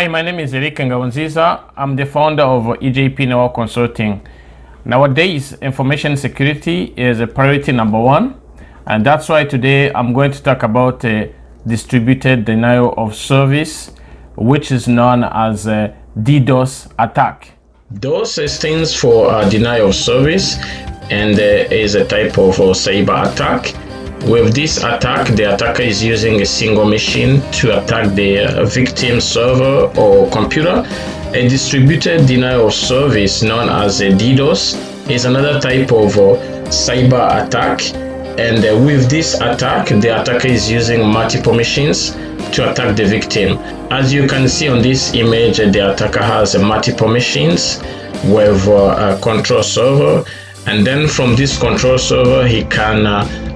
Hi, my name is Eric Ngawunziza. I'm the founder of EJP Network Consulting. Nowadays, information security is a priority number one, and that's why today I'm going to talk about distributed denial of service, which is known as DDoS attack. DOS stands for denial of service, and is a type of cyber attack. With this attack, the attacker is using a single machine to attack the victim server or computer. A distributed denial of service known as a DDoS is another type of cyber attack. And with this attack, the attacker is using multiple machines to attack the victim. As you can see on this image, the attacker has multiple machines with a control server. And then from this control server, he can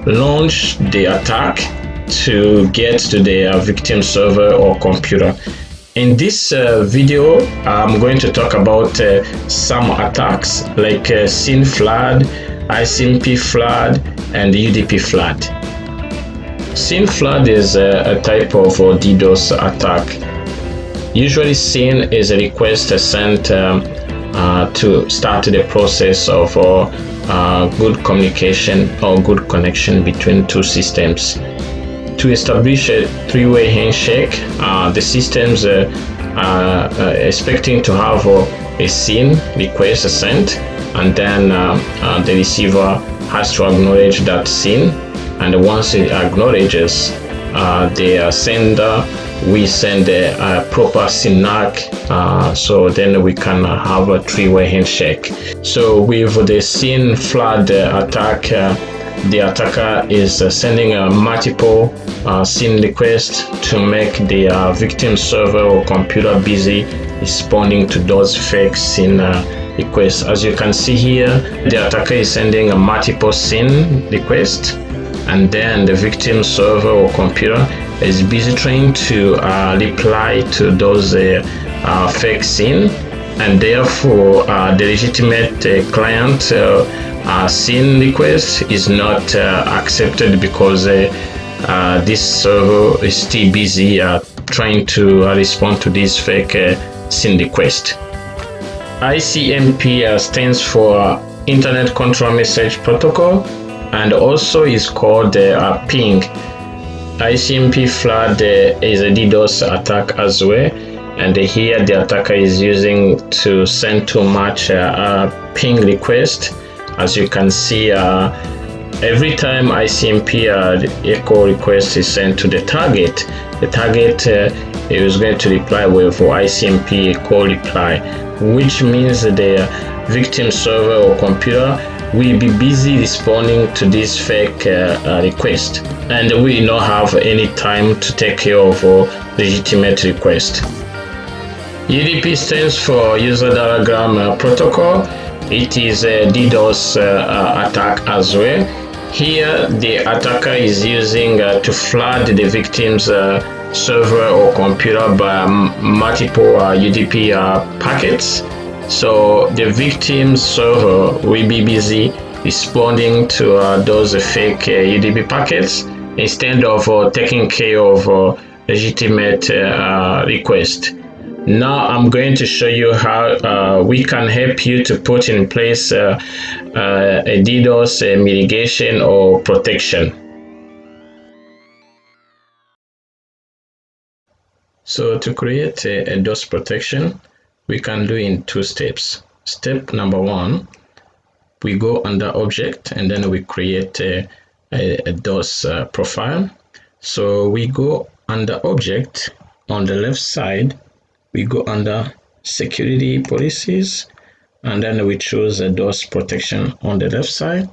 launch the attack to get to the victim server or computer. In this video, I'm going to talk about some attacks like Synflood, ICMP flood, and UDP flood. Synflood is a type of DDoS attack. Usually, Syn is a request sent to start the process of good communication or good connection between two systems. To establish a three-way handshake, the systems are expecting to have a Syn request sent, and then the receiver has to acknowledge that Syn, and once it acknowledges, the sender we send a proper SYNAC, so then we can have a three-way handshake. So with the Synflood attack, the attacker is sending a multiple Syn requests to make the victim server or computer busy responding to those fake Syn requests. As you can see here, the attacker is sending a multiple Syn request, and then the victim server or computer is busy trying to reply to those fake Syn, and therefore the legitimate client Syn request is not accepted because this server is still busy trying to respond to this fake Syn request. ICMP stands for Internet Control Message Protocol, and also is called ping. ICMP flood is a DDoS attack as well, and here the attacker is using to send too much ping request. As you can see, every time ICMP echo request is sent to the target is going to reply with ICMP echo reply, which means the victim server or computer will be busy responding to this fake request, and we will not have any time to take care of legitimate request. UDP stands for User Diagram Protocol. It is a DDoS attack as well. Here, the attacker is using to flood the victim's server or computer by multiple UDP packets. So the victim server will be busy responding to those fake UDP packets instead of taking care of legitimate request. Now I'm going to show you how we can help you to put in place a DDoS mitigation or protection. So to create a DOS protection, we can do in two steps. Step number one, we go under object and then we create a DOS profile. So we go under object. On the left side, we go under security policies, and then we choose a DOS protection on the left side.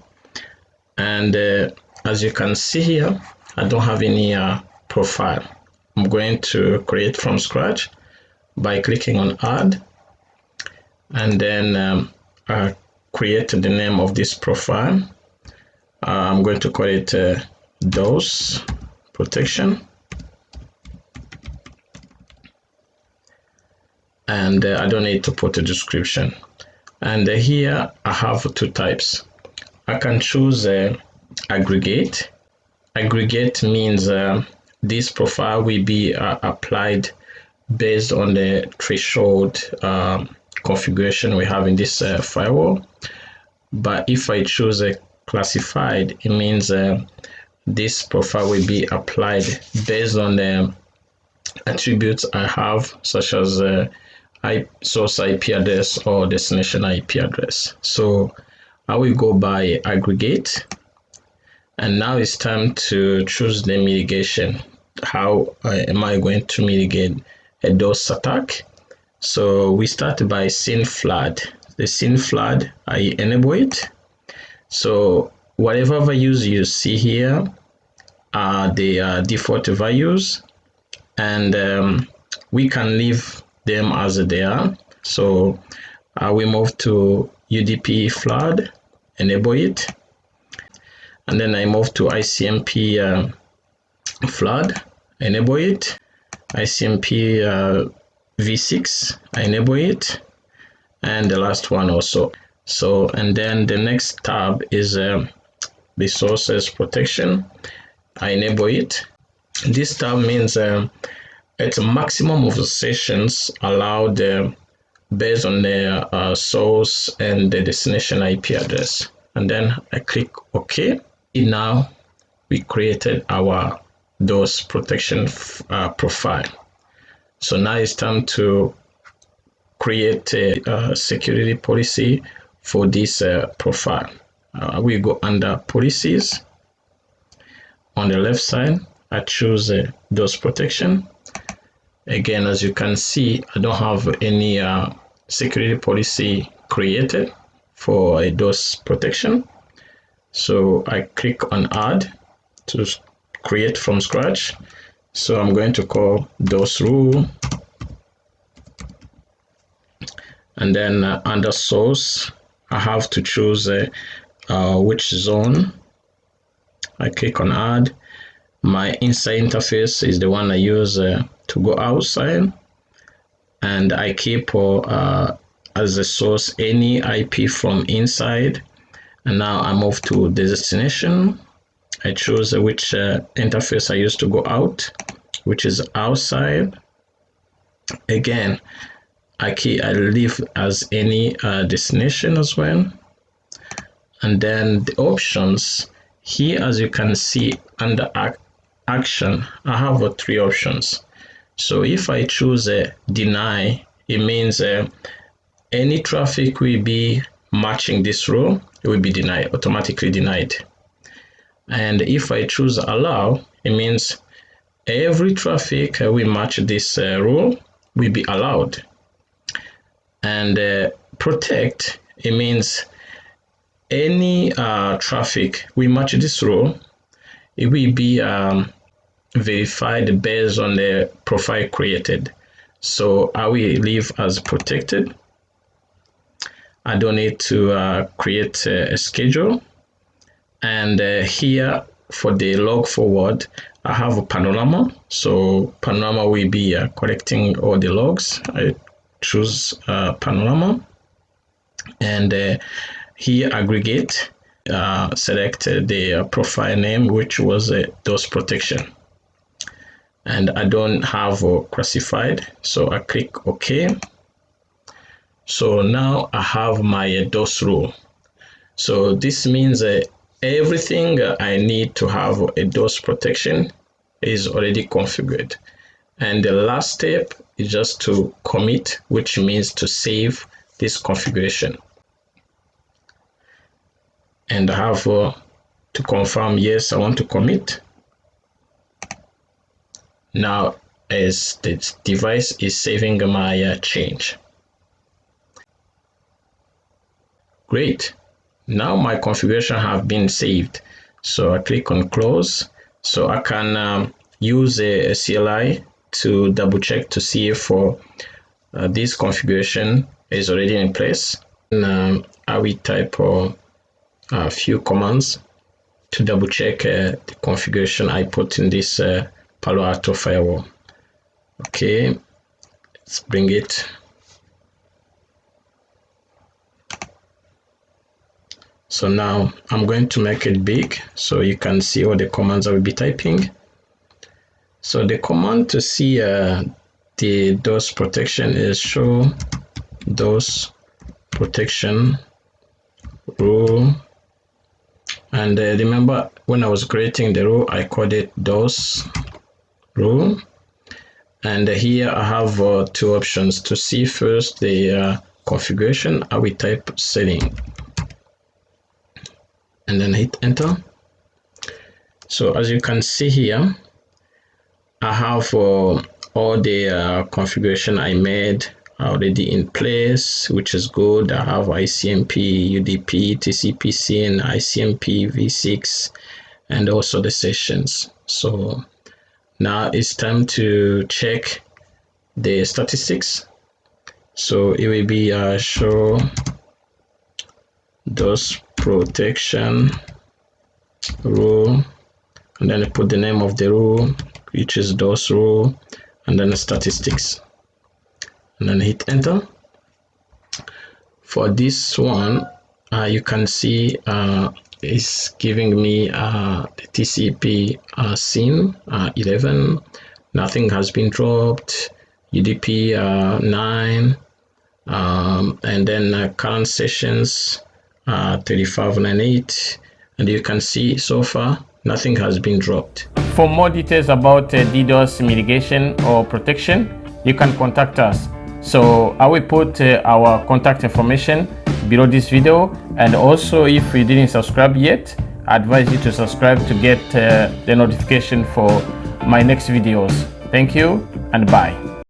And as you can see here, I don't have any profile. I'm going to create from scratch by clicking on add, and then create the name of this profile. I'm going to call it DOS protection, and I don't need to put a description. And here I have two types. I can choose aggregate. Aggregate means this profile will be applied based on the threshold configuration we have in this firewall. But if I choose a classified, it means this profile will be applied based on the attributes I have, such as source IP address or destination IP address. So I will go by aggregate, and now it's time to choose the mitigation. How am I going to mitigate a DDoS attack? So we start by Synflood. The Synflood, I enable it. So whatever values you see here are the default values, and we can leave them as they are. So we move to UDP flood, enable it, and then I move to ICMP flood, enable it, ICMP v6, I enable it, and the last one also. So, and then the next tab is the sources protection. I enable it. This tab means it's a maximum of sessions allowed based on the source and the destination IP address. And then I click OK. Now we created our DDoS protection profile. So now it's time to create a security policy for this profile. We go under policies. On the left side, I choose DDoS protection. Again, as you can see, I don't have any security policy created for a DDoS protection. So I click on add to create from scratch. So I'm going to call DDoS rule. And then under source, I have to choose which zone. I click on add. My inside interface is the one I use to go outside. And I keep as a source any IP from inside. And now I move to the destination. I choose which interface I use to go out, which is outside. Again, I leave as any destination as well. And then the options here, as you can see under action, I have 3 options. So if I choose deny, it means any traffic will be matching this rule, it will be denied, automatically denied. And if I choose allow, it means every traffic will match this rule will be allowed. And protect, it means any traffic will match this rule, it will be verified based on the profile created. So I will leave as protected. I don't need to create a schedule. And here for the log forward, I have a panorama. So panorama will be collecting all the logs. I choose panorama, and here aggregate, select the profile name, which was DDoS protection. And I don't have classified, so I click OK. So now I have my DDoS rule. So this means everything I need to have a DDoS protection is already configured. And the last step is just to commit, which means to save this configuration. And I have to confirm, yes, I want to commit. Now, as the device is saving my change. Great. Now my configuration have been saved. So I click on close. So I can use a CLI to double check to see if this configuration is already in place. And I will type a few commands to double check the configuration I put in this Palo Alto firewall. Okay, let's bring it. So now I'm going to make it big so you can see all the commands I will be typing. So the command to see the DOS protection is show DOS protection rule. And remember, when I was creating the rule, I called it DOS rule. And here I have two options. To see first the configuration, I will type setting and then hit enter. So as you can see here, I have all the configuration I made already in place, which is good. I have ICMP, UDP, TCP/SYN, and ICMP v6, and also the sessions. So now it's time to check the statistics. So it will be show DOS protection rule, and then I put the name of the rule, which is DOS rule, and then the statistics, and then hit enter. For this one, you can see it's giving me the TCP SYN 11, nothing has been dropped, UDP 9, and then current sessions 3598, and you can see so far nothing has been dropped. For more details about DDoS mitigation or protection, you can contact us. So I will put our contact information below this video, and also if you didn't subscribe yet, I advise you to subscribe to get the notification for my next videos. Thank you and bye.